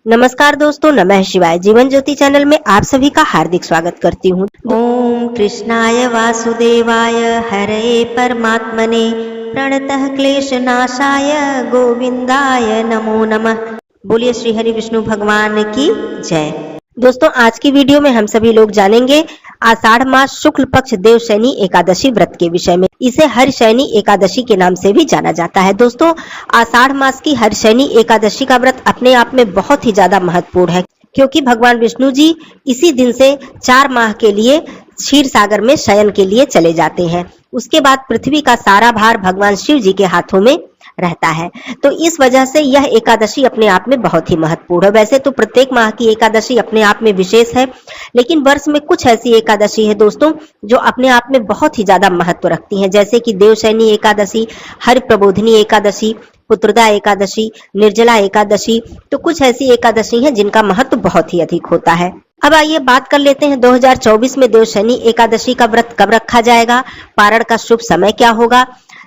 नमस्कार दोस्तों, नमः शिवाय। जीवन ज्योति चैनल में आप सभी का हार्दिक स्वागत करती हूँ। ओम कृष्णाय वासुदेवाय हरे परमात्मने प्रणतः क्लेशनाशाय गोविंदाय नमो नमः। बोलिए श्री हरि विष्णु भगवान की जय। दोस्तों, आज की वीडियो में हम सभी लोग जानेंगे आषाढ़ मास शुक्ल पक्ष देवशैनी एकादशी व्रत के विषय में। इसे हरशैनी एकादशी के नाम से भी जाना जाता है। दोस्तों, आषाढ़ मास की हरशैनी एकादशी का व्रत अपने आप में बहुत ही ज्यादा महत्वपूर्ण है, क्योंकि भगवान विष्णु जी इसी दिन से 4 माह के लिए क्षीर सागर में शयन के लिए चले जाते हैं। उसके बाद पृथ्वी का सारा भार भगवान शिव जी के हाथों में रहता है। तो इस वजह से यह एकादशी अपने आप में बहुत ही महत्वपूर्ण है। वैसे तो प्रत्येक माह की एकादशी अपने आप में विशेष है, लेकिन वर्ष में कुछ ऐसी एकादशी है दोस्तों जो अपने आप में बहुत ही ज्यादा महत्व रखती हैं, जैसे कि देवशैनी एकादशी, हरि प्रबोधिनी एकादशी, पुत्रदा एकादशी, निर्जला एकादशी। तो कुछ ऐसी एकादशी हैं जिनका महत्व बहुत ही अधिक होता है। अब आइए बात कर लेते हैं 2024 में देवशैनी एकादशी का व्रत कब रखा जाएगा, पारण का शुभ समय क्या होगा,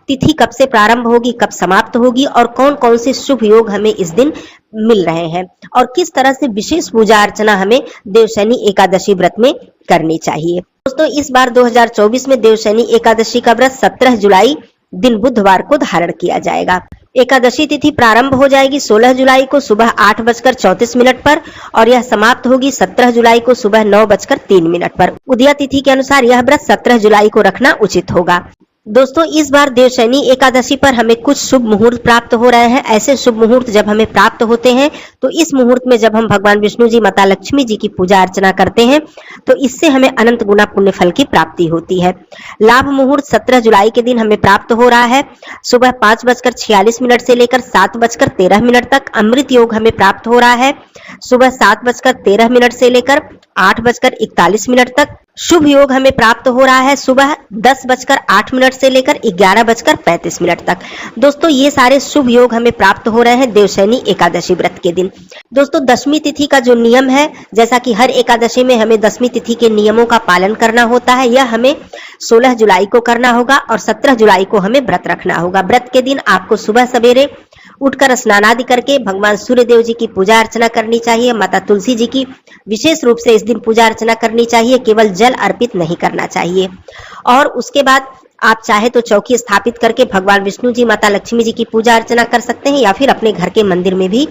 तिथि कब से प्रारंभ होगी, कब समाप्त होगी और कौन कौन से शुभ योग हमें इस दिन मिल रहे हैं और किस तरह से विशेष पूजा अर्चना हमें देवशैनी एकादशी व्रत में करनी चाहिए। दोस्तों, इस बार 2024 में देवशैनी एकादशी का व्रत 17 जुलाई दिन बुधवार को धारण किया जाएगा। एकादशी तिथि प्रारंभ हो जाएगी 16 जुलाई को सुबह 8:34 पर और यह समाप्त होगी 17 जुलाई को सुबह 9:03 पर। उदया तिथि के अनुसार यह व्रत 17 जुलाई को रखना उचित होगा। दोस्तों, इस बार देवशैनी एकादशी पर हमें कुछ शुभ मुहूर्त प्राप्त हो रहे हैं। ऐसे शुभ मुहूर्त जब हमें प्राप्त होते हैं तो इस मुहूर्त में जब हम भगवान विष्णु जी, माता लक्ष्मी जी की पूजा अर्चना करते हैं तो इससे हमें अनंत गुना पुण्य फल की प्राप्ति होती है। लाभ मुहूर्त 17 जुलाई के दिन हमें प्राप्त हो रहा है सुबह 5:46 से लेकर 7:13 तक। अमृत योग हमें प्राप्त हो रहा है सुबह 7:13 से लेकर 8:41 तक। शुभ योग हमें प्राप्त हो रहा है सुबह 10:08 से लेकर 11:35 तक। दोस्तों, ये सारे शुभ योग हमें प्राप्त हो रहे हैं देवशैनी एकादशी व्रत के दिन। दोस्तों, दशमी तिथि का जो नियम है, जैसा कि हर एकादशी में हमें दशमी तिथि के नियमों का पालन करना होता है, यह हमें 16 जुलाई को करना होगा और 17 जुलाई को हमें व्रत रखना होगा। व्रत के दिन आपको सुबह सवेरे उठकर स्नान आदि करके भगवान सूर्य देव जी की पूजा अर्चना करनी चाहिए। माता तुलसी जी की विशेष रूप से इस दिन पूजा अर्चना करनी चाहिए, केवल जल अर्पित नहीं करना चाहिए। और उसके बाद आप चाहे तो चौकी स्थापित करके भगवान विष्णु जी, माता लक्ष्मी जी की पूजा अर्चना कर सकते हैं या फिर अपने घर के मंदिर में भी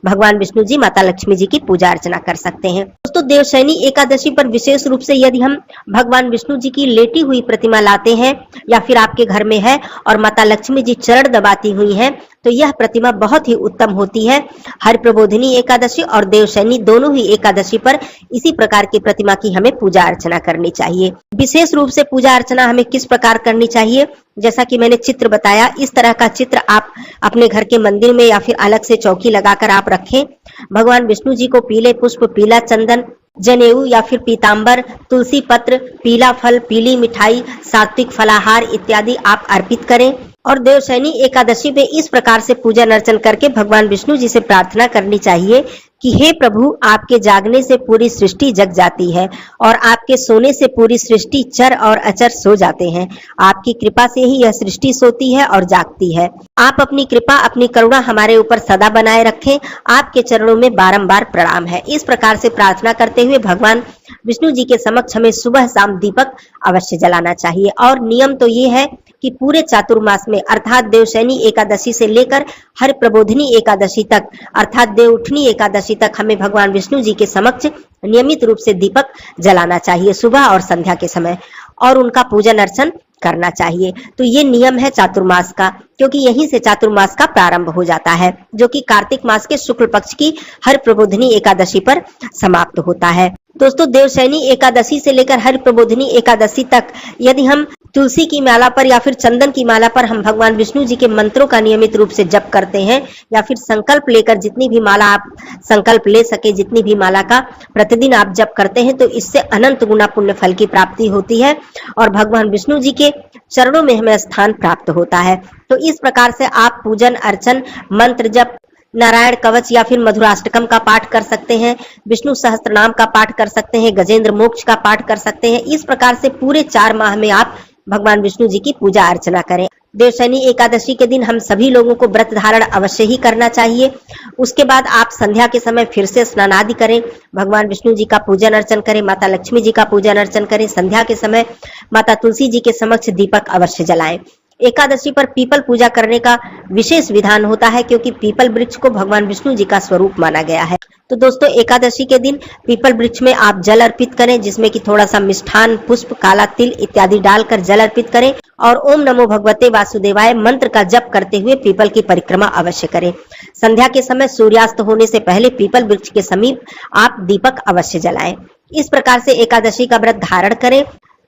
भगवान विष्णु जी, माता लक्ष्मी जी की पूजा अर्चना कर सकते हैं। दोस्तों, देवशैनी एकादशी पर विशेष रूप से यदि हम भगवान विष्णु जी की लेटी हुई प्रतिमा लाते हैं या फिर आपके घर में है और माता लक्ष्मी जी चरण दबाती हुई हैं तो यह प्रतिमा बहुत ही उत्तम होती है। हरि प्रबोधिनी एकादशी और देवशैनी दोनों ही एकादशी पर इसी प्रकार की प्रतिमा की हमें पूजा अर्चना करनी चाहिए। विशेष रूप से पूजा अर्चना हमें किस प्रकार करनी चाहिए, जैसा कि मैंने चित्र बताया, इस तरह का चित्र आप अपने घर के मंदिर में या फिर अलग से चौकी लगाकर आप रखें। भगवान विष्णु जी को पीले पुष्प, पीला चंदन, जनेऊ या फिर पीतांबर, तुलसी पत्र, पीला फल, पीली मिठाई, सात्विक फलाहार इत्यादि आप अर्पित करें। और देवशैनी एकादशी में इस प्रकार से पूजन अर्चन करके भगवान विष्णु जी से प्रार्थना करनी चाहिए कि हे प्रभु, आपके जागने से पूरी सृष्टि जग जाती है और आपके सोने से पूरी सृष्टि चर और अचर सो जाते हैं। आपकी कृपा से ही यह सृष्टि सोती है और जागती है। आप अपनी कृपा, अपनी करुणा हमारे ऊपर सदा बनाए रखें। आपके चरणों में बारंबार प्रणाम है। इस प्रकार से प्रार्थना करते हुए भगवान विष्णु जी के समक्ष हमें सुबह शाम दीपक अवश्य जलाना चाहिए। और नियम तो ये है कि पूरे चातुर्मास में अर्थात देवशैनी एकादशी से लेकर हरि प्रबोधिनी एकादशी तक अर्थात देवउठनी एकादशी तक हमें भगवान विष्णु जी के समक्ष नियमित रूप से दीपक जलाना चाहिए सुबह और संध्या के समय और उनका पूजन अर्चन करना चाहिए। तो ये नियम है चातुर्मास का, क्योंकि यहीं से चातुर्मास का प्रारंभ हो जाता है, जो कि कार्तिक मास के शुक्ल पक्ष की हरि प्रबोधिनी एकादशी पर समाप्त होता है। दोस्तों, देवशैनी एकादशी से लेकर हरि प्रबोधिनी एकादशी तक यदि हम तुलसी की माला पर या फिर चंदन की माला पर हम भगवान विष्णु जी के मंत्रों का नियमित रूप से जप करते हैं या फिर संकल्प लेकर जितनी भी माला आप संकल्प ले सके, जितनी भी माला का प्रतिदिन आप जप करते हैं तो इससे अनंत गुना पुण्य फल की प्राप्ति होती है और भगवान विष्णु जी के चरणों में हमें स्थान प्राप्त होता है। तो इस प्रकार से आप पूजन अर्चन, मंत्र जप, नारायण कवच या फिर मधुराष्टकम का पाठ कर सकते हैं, विष्णु सहस्त्र नाम का पाठ कर सकते हैं, गजेंद्र मोक्ष का पाठ कर सकते हैं। इस प्रकार से पूरे 4 माह में आप भगवान विष्णु जी की पूजा अर्चना करें। देवशयनी एकादशी के दिन हम सभी लोगों को व्रत धारण अवश्य ही करना चाहिए। उसके बाद आप संध्या के समय फिर से स्नान आदि करें, भगवान विष्णु जी का पूजन अर्चन करें, माता लक्ष्मी जी का पूजन अर्चन करें। संध्या के समय माता तुलसी जी के समक्ष दीपक अवश्य जलाएं। एकादशी पर पीपल पूजा करने का विशेष विधान होता है, क्योंकि पीपल वृक्ष को भगवान विष्णु जी का स्वरूप माना गया है। तो दोस्तों, एकादशी के दिन पीपल वृक्ष में आप जल अर्पित करें, जिसमें कि थोड़ा सा मिष्ठान, पुष्प, काला तिल इत्यादि डालकर जल अर्पित करें और ओम नमो भगवते वासुदेवाय मंत्र का जप करते हुए पीपल की परिक्रमा अवश्य करें। संध्या के समय सूर्यास्त होने से पहले पीपल वृक्ष के समीप आप दीपक अवश्य जलाएं। इस प्रकार से एकादशी का व्रत धारण करें।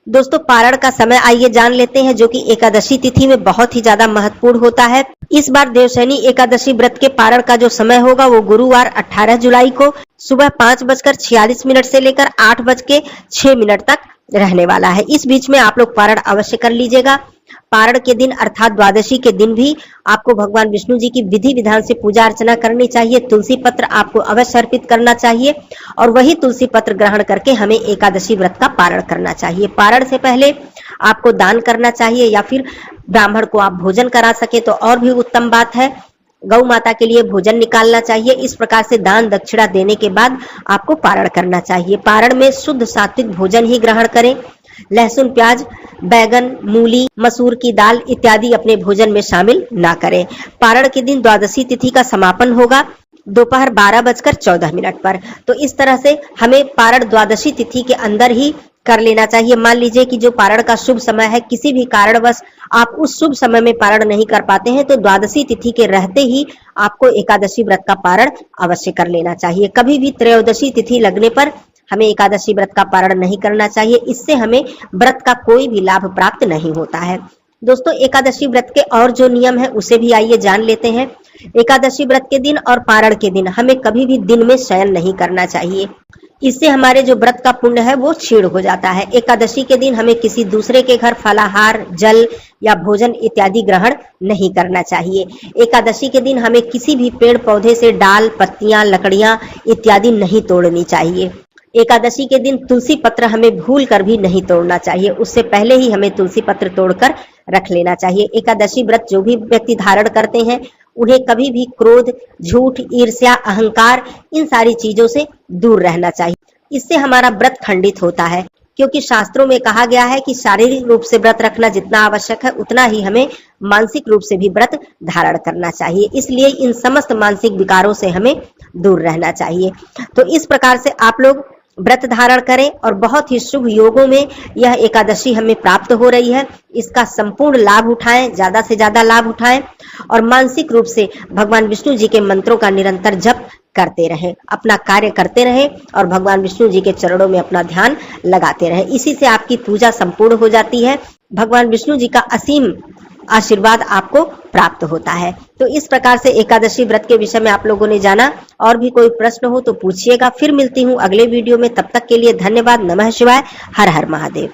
दोस्तों, पारण का समय आइए जान लेते हैं, जो कि एकादशी तिथि में बहुत ही ज्यादा महत्वपूर्ण होता है। इस बार देवशयनी एकादशी व्रत के पारण का जो समय होगा वो गुरुवार 18 जुलाई को सुबह 5:46 से लेकर 8:06 तक रहने वाला है। इस बीच में आप लोग पारण अवश्य कर लीजिएगा। पारण के दिन अर्थात द्वादशी के दिन भी आपको भगवान विष्णु जी की विधि विधान से पूजा अर्चना करनी चाहिए। तुलसी पत्र आपको अवश्य अर्पित करना चाहिए और वही तुलसी पत्र ग्रहण करके हमें एकादशी व्रत का पारण करना चाहिए। पारण से पहले आपको दान करना चाहिए, या फिर ब्राह्मण को आप भोजन करा सके तो और भी उत्तम बात है। गौ माता के लिए भोजन निकालना चाहिए। इस प्रकार से दान दक्षिणा देने के बाद आपको पारण करना चाहिए। पारण में शुद्ध सात्विक भोजन ही ग्रहण करें। लहसुन, प्याज, बैगन, मूली, मसूर की दाल इत्यादि अपने भोजन में शामिल ना करें। पारण के दिन द्वादशी तिथि का समापन होगा दोपहर 12:14 पर। तो इस तरह से हमें पारण द्वादशी तिथि के अंदर ही कर लेना चाहिए। मान लीजिए कि जो पारण का शुभ समय है, किसी भी कारणवश आप उस शुभ समय में पारण नहीं कर पाते हैं, तो द्वादशी तिथि के रहते ही आपको एकादशी व्रत का पारण अवश्य कर लेना चाहिए। कभी भी त्रयोदशी तिथि लगने पर हमें एकादशी व्रत का पारण नहीं करना चाहिए। इससे हमें व्रत का कोई भी लाभ प्राप्त नहीं होता है। दोस्तों, एकादशी व्रत के और जो नियम है उसे भी आइए जान लेते हैं। एकादशी व्रत के दिन और पारण के दिन हमें कभी भी दिन में शयन नहीं करना चाहिए। इससे हमारे जो व्रत का पुण्य है वो क्षीण हो जाता है। एकादशी के दिन हमें किसी दूसरे के घर फलाहार, जल या भोजन इत्यादि ग्रहण नहीं करना चाहिए। एकादशी के दिन हमें किसी भी पेड़ पौधे से डाल, पत्तियां, लकड़ियां इत्यादि नहीं तोड़नी चाहिए। एकादशी के दिन तुलसी पत्र हमें भूल कर भी नहीं तोड़ना चाहिए। उससे पहले ही हमें तुलसी पत्र तोड़कर रख लेना चाहिए। एकादशी व्रत जो भी व्यक्ति धारण करते हैं उन्हें कभी भी क्रोध, झूठ, ईर्ष्या, अहंकार इन सारी चीजों से दूर रहना चाहिए। इससे हमारा व्रत खंडित होता है, क्योंकि शास्त्रों में कहा गया है कि शारीरिक रूप से व्रत रखना जितना आवश्यक है उतना ही हमें मानसिक रूप से भी व्रत धारण करना चाहिए। इसलिए इन समस्त मानसिक विकारों से हमें दूर रहना चाहिए। तो इस प्रकार से आप लोग व्रत धारण करें और बहुत ही शुभ योगों में यह एकादशी हमें प्राप्त हो रही है। इसका संपूर्ण लाभ उठाएं, ज्यादा से ज्यादा लाभ उठाएं और मानसिक रूप से भगवान विष्णु जी के मंत्रों का निरंतर जप करते रहें, अपना कार्य करते रहें और भगवान विष्णु जी के चरणों में अपना ध्यान लगाते रहें। इसी से आपकी पूजा संपूर्ण हो जाती है। भगवान विष्णु जी का असीम आशीर्वाद आपको प्राप्त होता है। तो इस प्रकार से एकादशी व्रत के विषय में आप लोगों ने जाना। और भी कोई प्रश्न हो तो पूछिएगा। फिर मिलती हूँ अगले वीडियो में। तब तक के लिए धन्यवाद। नमः शिवाय। हर हर महादेव।